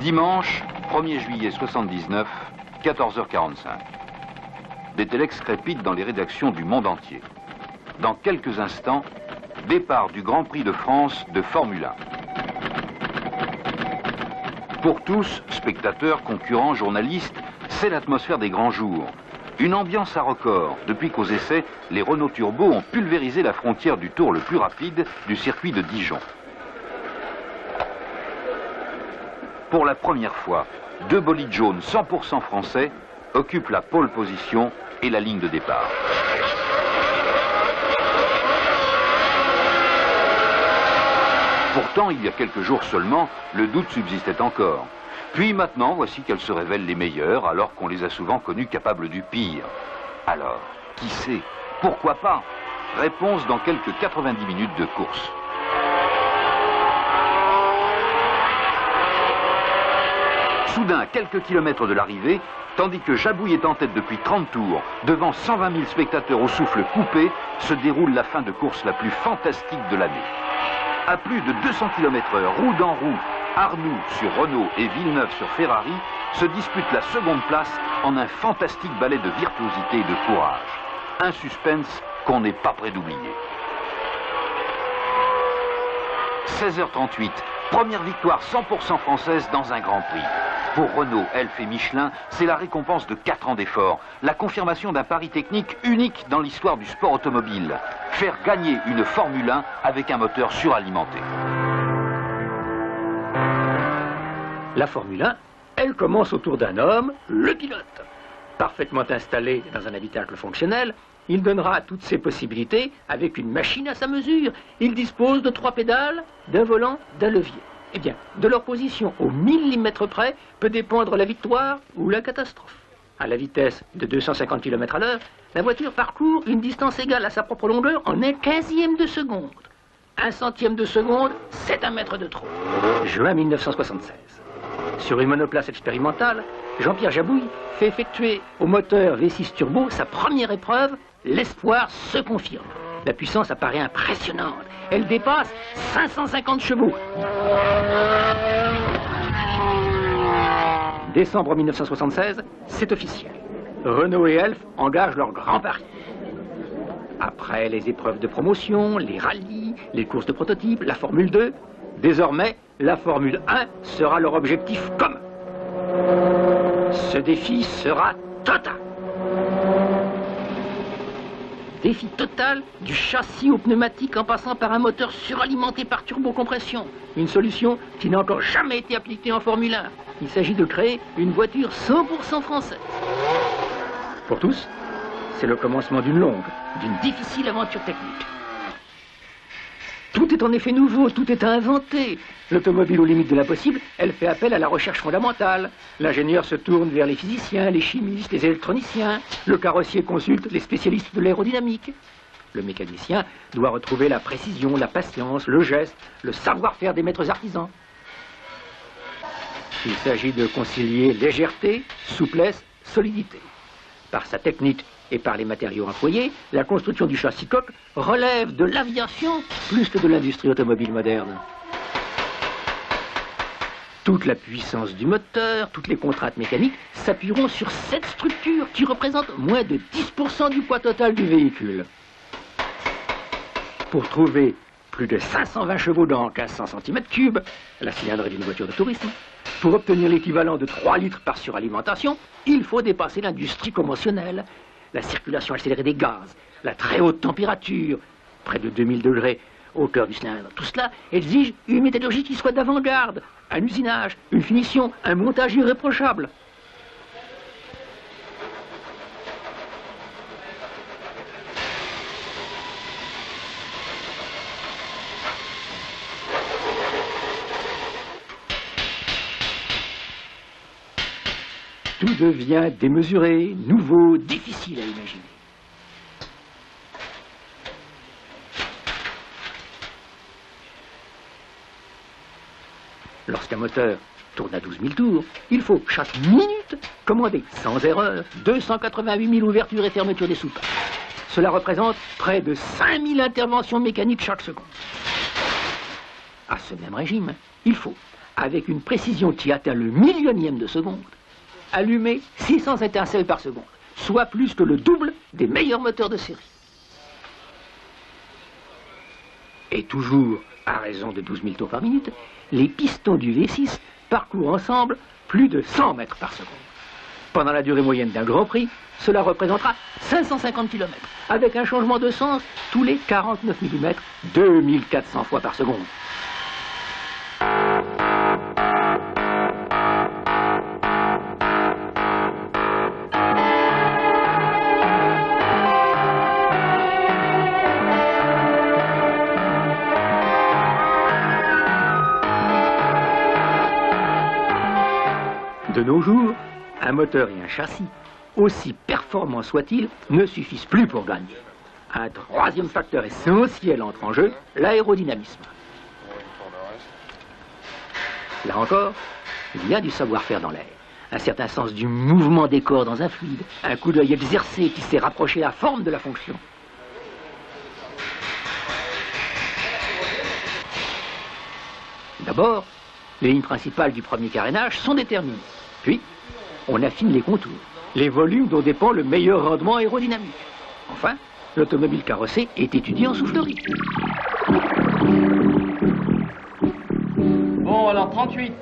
Dimanche, 1er juillet 79, 14h45. Des téléx crépitent dans les rédactions du monde entier. Dans quelques instants, départ du Grand Prix de France de Formule 1. Pour tous, spectateurs, concurrents, journalistes, c'est l'atmosphère des grands jours. Une ambiance à record, depuis qu'aux essais, les Renault Turbo ont pulvérisé la frontière du tour le plus rapide du circuit de Dijon. Pour la première fois, deux bolides jaunes 100% français occupent la pole position et la ligne de départ. Pourtant, il y a quelques jours seulement, le doute subsistait encore. Puis maintenant, voici qu'elles se révèlent les meilleures, alors qu'on les a souvent connues capables du pire. Alors, qui sait? Pourquoi pas? Réponse dans quelques 90 minutes de course. Soudain, à quelques kilomètres de l'arrivée, tandis que Jabouille est en tête depuis 30 tours, devant 120 000 spectateurs au souffle coupé, se déroule la fin de course la plus fantastique de l'année. À plus de 200 km/h, roue dans roue, Arnoux sur Renault et Villeneuve sur Ferrari se disputent la seconde place en un fantastique ballet de virtuosité et de courage. Un suspense qu'on n'est pas prêt d'oublier. 16h38, première victoire 100% française dans un Grand Prix. Pour Renault, Elf et Michelin, c'est la récompense de 4 ans d'efforts, la confirmation d'un pari technique unique dans l'histoire du sport automobile. Faire gagner une Formule 1 avec un moteur suralimenté. La Formule 1, elle commence autour d'un homme, le pilote. Parfaitement installé dans un habitacle fonctionnel, il donnera toutes ses possibilités avec une machine à sa mesure. Il dispose de 3 pédales, d'un volant, d'un levier. Eh bien, de leur position au millimètre près peut dépendre la victoire ou la catastrophe. À la vitesse de 250 km/h, la voiture parcourt une distance égale à sa propre longueur en 1/15e de seconde. 1 centième de seconde, c'est 1 mètre de trop. Juin 1976. Sur une monoplace expérimentale, Jean-Pierre Jabouille fait effectuer au moteur V6 Turbo sa première épreuve. L'espoir se confirme. La puissance apparaît impressionnante. Elle dépasse 550 chevaux. Décembre 1976, c'est officiel. Renault et Elf engagent leur grand pari. Après les épreuves de promotion, les rallyes, les courses de prototypes, la Formule 2, désormais, la Formule 1 sera leur objectif commun. Ce défi sera total. Défi total du châssis au pneumatique en passant par un moteur suralimenté par turbocompression. Une solution qui n'a encore jamais été appliquée en Formule 1. Il s'agit de créer une voiture 100% française. Pour tous, c'est le commencement d'une longue, d'une difficile aventure technique. Tout est en effet nouveau, tout est à inventer. L'automobile aux limites de l'impossible, elle fait appel à la recherche fondamentale. L'ingénieur se tourne vers les physiciens, les chimistes, les électroniciens. Le carrossier consulte les spécialistes de l'aérodynamique. Le mécanicien doit retrouver la précision, la patience, le geste, le savoir-faire des maîtres artisans. Il s'agit de concilier légèreté, souplesse, solidité. Par sa technique et par les matériaux employés, la construction du châssis coque relève de l'aviation plus que de l'industrie automobile moderne. Toute la puissance du moteur, toutes les contraintes mécaniques s'appuieront sur cette structure qui représente moins de 10% du poids total du véhicule. Pour trouver plus de 520 chevaux dans 1500 cm3, la cylindrée d'une voiture de tourisme, pour obtenir l'équivalent de 3 litres par suralimentation, il faut dépasser l'industrie conventionnelle. La circulation accélérée des gaz, la très haute température, près de 2000 degrés au cœur du cylindre. Tout cela exige une métallurgie qui soit d'avant-garde, un usinage, une finition, un montage irréprochable. Tout devient démesuré, nouveau, difficile à imaginer. Lorsqu'un moteur tourne à 12 000 tours, il faut chaque minute commander sans erreur 288 000 ouvertures et fermetures des soupapes. Cela représente près de 5 000 interventions mécaniques chaque seconde. À ce même régime, il faut, avec une précision qui atteint le millionième de seconde, allumer 600 étincelles par seconde, soit plus que le double des meilleurs moteurs de série. Et toujours à raison de 12 000 tours par minute, les pistons du V6 parcourent ensemble plus de 100 mètres par seconde. Pendant la durée moyenne d'un Grand Prix, cela représentera 550 km, avec un changement de sens tous les 49 mm, 2400 fois par seconde. De nos jours, un moteur et un châssis, aussi performants soient-ils, ne suffisent plus pour gagner. Un troisième facteur essentiel entre en jeu, l'aérodynamisme. Là encore, il y a du savoir-faire dans l'air, un certain sens du mouvement des corps dans un fluide, un coup d'œil exercé qui sait rapprocher la forme de la fonction. D'abord, les lignes principales du premier carénage sont déterminées. Puis, on affine les contours, les volumes dont dépend le meilleur rendement aérodynamique. Enfin, l'automobile carrossée est étudiée en soufflerie. Bon, alors 38.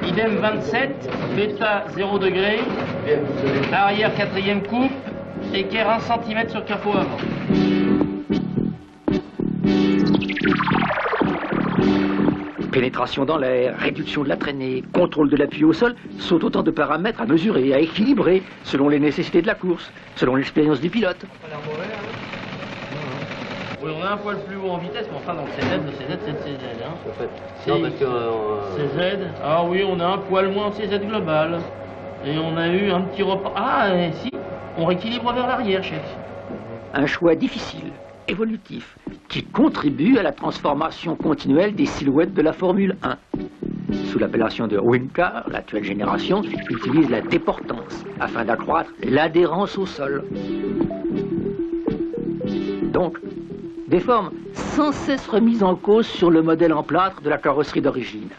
Idem 27, bêta 0 degré, arrière 4e coupe, équerre 1 cm sur capot avant. Pénétration dans l'air, réduction de la traînée, contrôle de l'appui au sol sont autant de paramètres à mesurer, à équilibrer, selon les nécessités de la course, selon l'expérience du pilote. Oui, on a un poil plus haut en vitesse, mais enfin dans le CZ, c'est CZ. Hein. En fait. Non, parce que, CZ, ah oui, on a un poil moins en CZ global. Et on a eu un petit repas. Ah, et si, on rééquilibre vers l'arrière, chef. Un choix difficile, évolutif, qui contribue à la transformation continuelle des silhouettes de la Formule 1. Sous l'appellation de Wincar, l'actuelle génération utilise la déportance afin d'accroître l'adhérence au sol. Donc, des formes sans cesse remises en cause sur le modèle en plâtre de la carrosserie d'origine.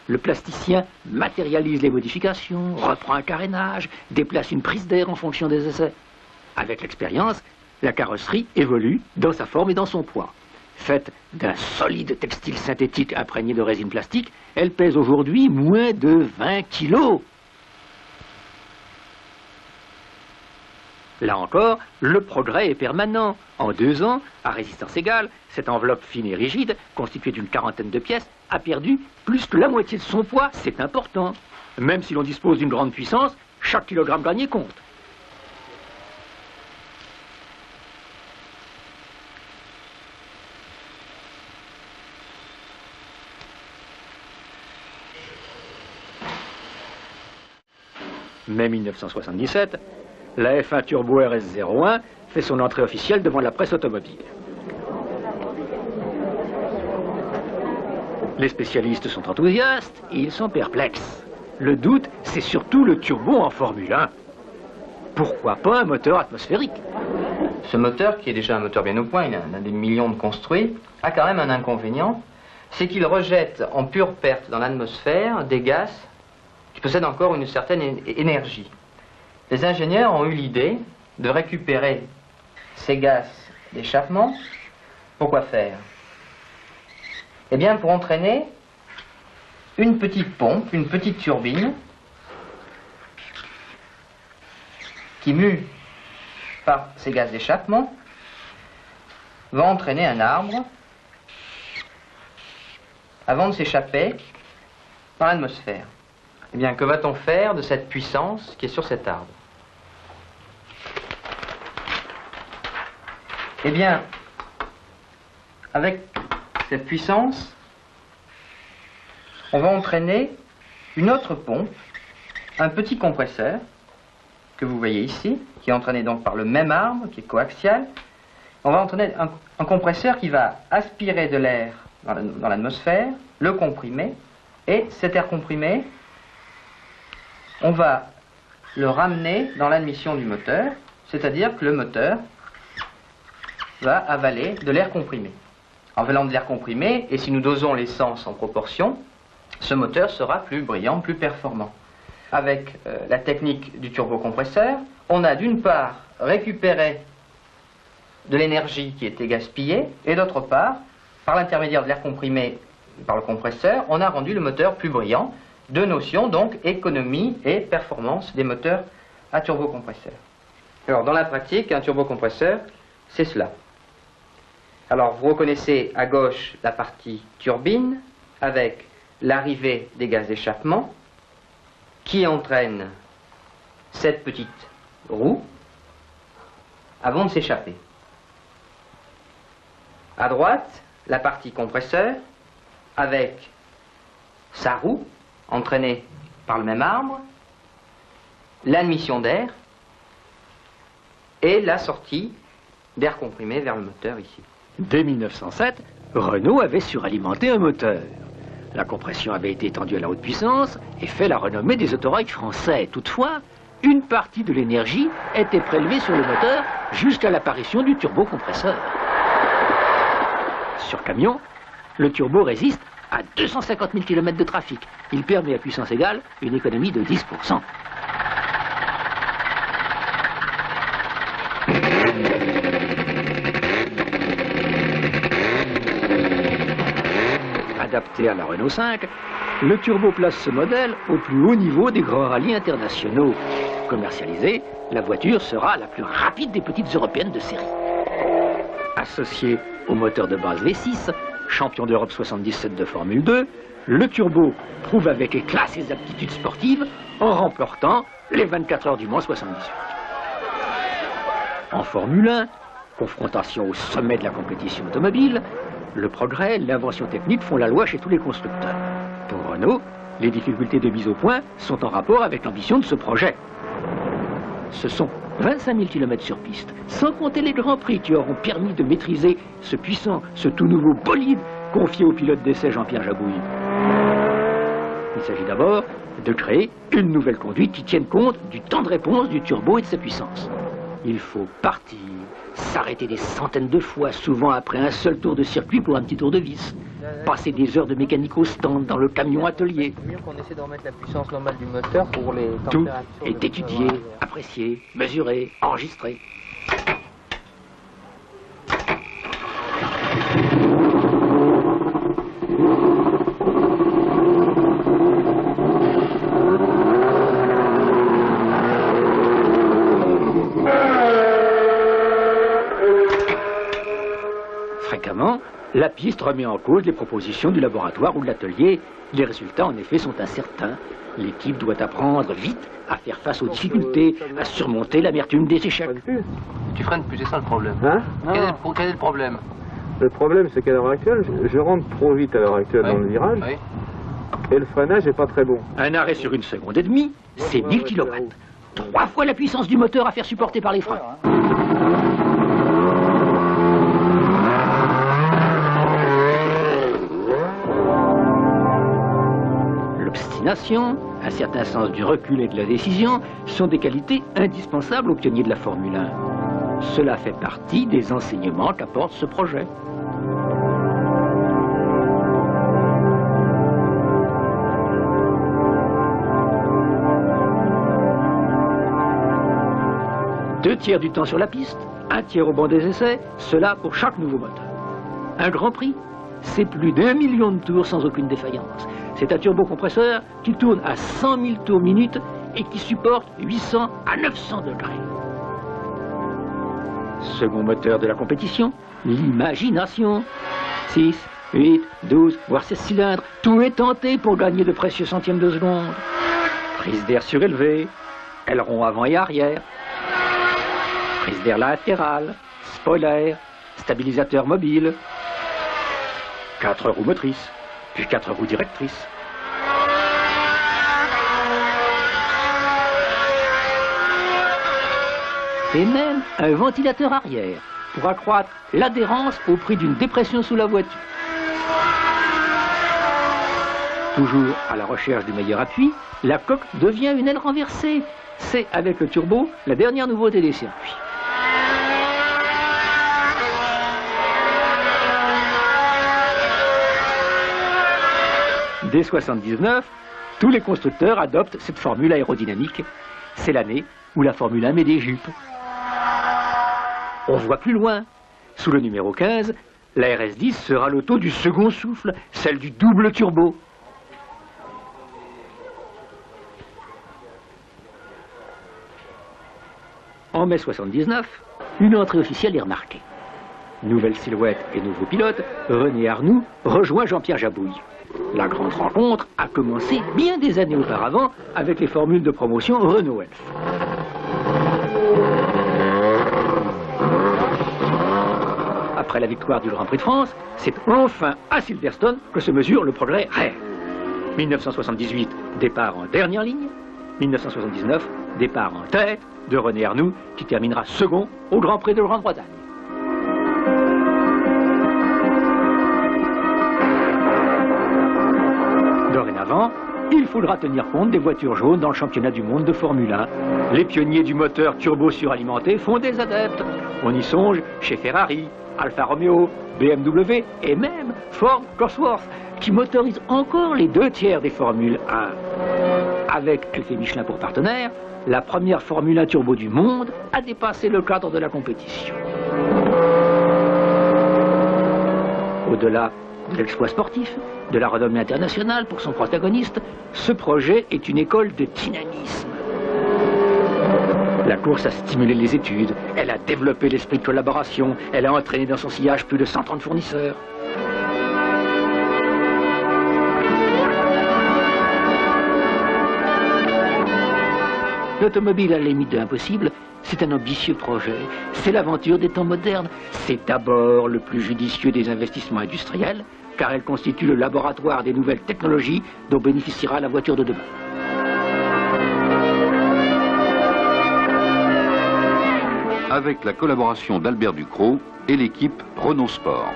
Le plasticien matérialise les modifications, reprend un carénage, déplace une prise d'air en fonction des essais. Avec l'expérience, la carrosserie évolue dans sa forme et dans son poids. Faite d'un solide textile synthétique imprégné de résine plastique, elle pèse aujourd'hui moins de 20 kilos. Là encore, le progrès est permanent. En 2 ans, à résistance égale, cette enveloppe fine et rigide, constituée d'une 40aine de pièces, a perdu plus que la moitié de son poids. C'est important. Même si l'on dispose d'une grande puissance, chaque kilogramme gagné compte. Mai 1977, la F1 Turbo RS01 fait son entrée officielle devant la presse automobile. Les spécialistes sont enthousiastes et ils sont perplexes. Le doute, c'est surtout le turbo en Formule 1. Pourquoi pas un moteur atmosphérique? ce moteur, qui est déjà un moteur bien au point, il en a des millions de construits, a quand même un inconvénient, c'est qu'il rejette en pure perte dans l'atmosphère des gaz qui possèdent encore une certaine énergie. Les ingénieurs ont eu l'idée de récupérer ces gaz d'échappement. Pourquoi faire? Eh bien, pour entraîner une petite pompe, une petite turbine, qui, mue par ces gaz d'échappement, va entraîner un arbre avant de s'échapper dans l'atmosphère. Eh bien, que va-t-on faire de cette puissance qui est sur cet arbre? Eh bien, avec cette puissance, on va entraîner une autre pompe, un petit compresseur, que vous voyez ici, qui est entraîné donc par le même arbre, qui est coaxial. On va entraîner un compresseur qui va aspirer de l'air dans l'atmosphère, le comprimer, et cet air comprimé, on va le ramener dans l'admission du moteur, c'est-à-dire que le moteur va avaler de l'air comprimé. En avalant de l'air comprimé, et si nous dosons l'essence en proportion, ce moteur sera plus brillant, plus performant. Avec la technique du turbocompresseur, on a d'une part récupéré de l'énergie qui était gaspillée, et d'autre part, par l'intermédiaire de l'air comprimé par le compresseur, on a rendu le moteur plus brillant. Deux notions, donc, économie et performance des moteurs à turbocompresseur. Alors, dans la pratique, un turbocompresseur, c'est cela. Alors, vous reconnaissez à gauche la partie turbine, avec l'arrivée des gaz d'échappement, qui entraîne cette petite roue avant de s'échapper. À droite, la partie compresseur, avec sa roue, entraînée par le même arbre, l'admission d'air et la sortie d'air comprimé vers le moteur ici. Dès 1907, Renault avait suralimenté un moteur. La compression avait été étendue à la haute puissance et fait la renommée des autorails français. Toutefois, une partie de l'énergie était prélevée sur le moteur jusqu'à l'apparition du turbocompresseur. Sur camion, le turbo résiste à 250 000 km de trafic. Il permet à puissance égale une économie de 10%. Adapté à la Renault 5, le turbo place ce modèle au plus haut niveau des grands rallyes internationaux. Commercialisée, la voiture sera la plus rapide des petites européennes de série. Associé au moteur de base V6, champion d'Europe 77 de Formule 2, le turbo prouve avec éclat ses aptitudes sportives en remportant les 24 heures du Mans 78. En Formule 1, confrontation au sommet de la compétition automobile, le progrès et l'invention technique font la loi chez tous les constructeurs. Pour Renault, les difficultés de mise au point sont en rapport avec l'ambition de ce projet. Ce sont 25 000 km sur piste, sans compter les grands prix qui auront permis de maîtriser ce puissant, ce tout nouveau bolide confié au pilote d'essai Jean-Pierre Jabouille. Il s'agit d'abord de créer une nouvelle conduite qui tienne compte du temps de réponse du turbo et de sa puissance. Il faut partir, s'arrêter des centaines de fois, souvent après un seul tour de circuit pour un petit tour de vis. Passer des heures de mécanique au stand dans le camion atelier. C'est mieux qu'on essaie de remettre la puissance normale du moteur pour les Tout températures. est étudié, apprécié, mesuré, enregistré. Fréquemment, la piste remet en cause les propositions du laboratoire ou de l'atelier. Les résultats, en effet, sont incertains. L'équipe doit apprendre vite à faire face aux difficultés, à surmonter l'amertume des échecs. Tu freines plus, c'est ça le problème. Hein? Quel est le problème? Le problème, c'est qu'à l'heure actuelle, je rentre trop vite à l'heure actuelle dans le virage, Oui. et le freinage n'est pas très bon. Un arrêt sur 1 seconde et demie, c'est 1000 km. 3 fois la puissance du moteur à faire supporter par les freins. L'obstination, un certain sens du recul et de la décision sont des qualités indispensables aux pionniers de la Formule 1. Cela fait partie des enseignements qu'apporte ce projet. Deux tiers du temps sur la piste, un tiers au banc des essais, cela pour chaque nouveau moteur. Un Grand Prix, c'est plus d'1 million de tours sans aucune défaillance. C'est un turbocompresseur qui tourne à 100 000 tours minute et qui supporte 800 à 900 degrés. Second moteur de la compétition, l'imagination. 6, 8, 12, voire 16 cylindres, tout est tenté pour gagner de précieux centièmes de seconde. Prise d'air surélevée, aileron avant et arrière, prise d'air latérale, spoiler, stabilisateur mobile, 4 roues motrices, puis 4 roues directrices. Et même un ventilateur arrière pour accroître l'adhérence au prix d'une dépression sous la voiture. Toujours à la recherche du meilleur appui, la coque devient une aile renversée. C'est avec le turbo la dernière nouveauté des circuits. Dès 1979, tous les constructeurs adoptent cette formule aérodynamique. C'est l'année où la Formule 1 met des jupes. On voit plus loin. Sous le numéro 15, la RS10 sera l'auto du second souffle, celle du double turbo. En mai 79, une entrée officielle est remarquée. Nouvelle silhouette et nouveau pilote, René Arnoux rejoint Jean-Pierre Jabouille. La grande rencontre a commencé bien des années auparavant avec les formules de promotion Renault Elf. Après la victoire du Grand Prix de France, c'est enfin à Silverstone que se mesure le progrès réel. 1978, départ en dernière ligne. 1979, départ en tête de René Arnoux, qui terminera second au Grand Prix de Grande-Bretagne. Dorénavant, il faudra tenir compte des voitures jaunes dans le championnat du monde de Formule 1. Les pionniers du moteur turbo suralimenté font des adeptes. On y songe chez Ferrari, Alfa Romeo, BMW et même Ford Cosworth, qui motorise encore les 2/3 des Formules 1. Avec Elf et Michelin pour partenaires, la première Formule 1 turbo du monde a dépassé le cadre de la compétition. Au-delà de l'exploit sportif, de la renommée internationale pour son protagoniste, ce projet est une école de dynamisme. La course a stimulé les études, elle a développé l'esprit de collaboration, elle a entraîné dans son sillage plus de 130 fournisseurs. L'automobile à la limite de l'impossible, c'est un ambitieux projet. C'est l'aventure des temps modernes. C'est d'abord le plus judicieux des investissements industriels, car elle constitue le laboratoire des nouvelles technologies dont bénéficiera la voiture de demain. Avec la collaboration d'Albert Ducrot et l'équipe Renault Sport.